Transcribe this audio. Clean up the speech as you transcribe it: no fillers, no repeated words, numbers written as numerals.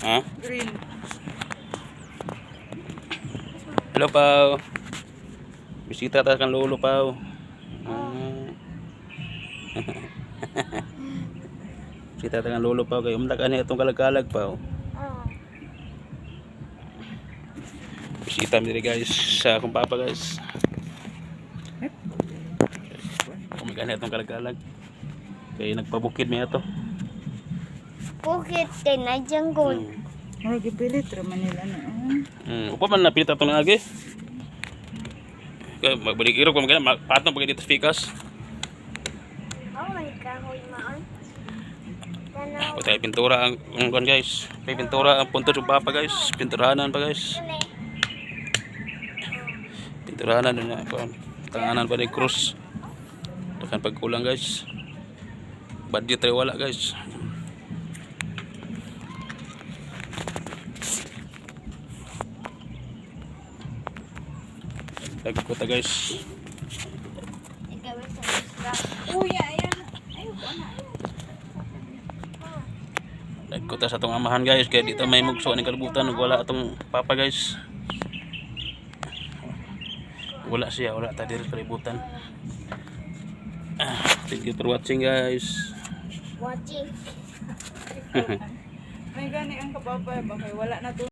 Ha? Green. Hello, Pao. Bisita tayo kang lolo, Pao. Bisita tayo kang lolo, Pao. Kaya umtak ani itong kalag-kalag, Pao. Bisita mi diri guys sa akong papa, guys. Kumagana itong kalag-kalag. Kaya nagpabukid mi ato. Bukit kay na janggol. Oh, gipilit raman nila na. Upo man napilit atong agi. Kaya magbalik iro kung magana patong pag dito sa fikas. Oh my kahoy maan. Tanaw. Patay pintura ang kuan, guys. May pintura ang punto sa papa, guys. Pinturahanan pa, guys. Pinturahanan na kuan. Tanganan pa ni krus. Dakan pagkulang, guys. Budget ray wala, guys. Lagko ta, guys. Igawin sa isla. Uya, ayan. Ayoko na. Lagko ta sa atong amahan, guys. Kaya dito may mugso ni kalibutan ug wala atong papa, guys. Wala siya, wala ta diri sa kalibutan. Thank you for watching, guys. Watching. May gani ang kapapay ba kay wala na to.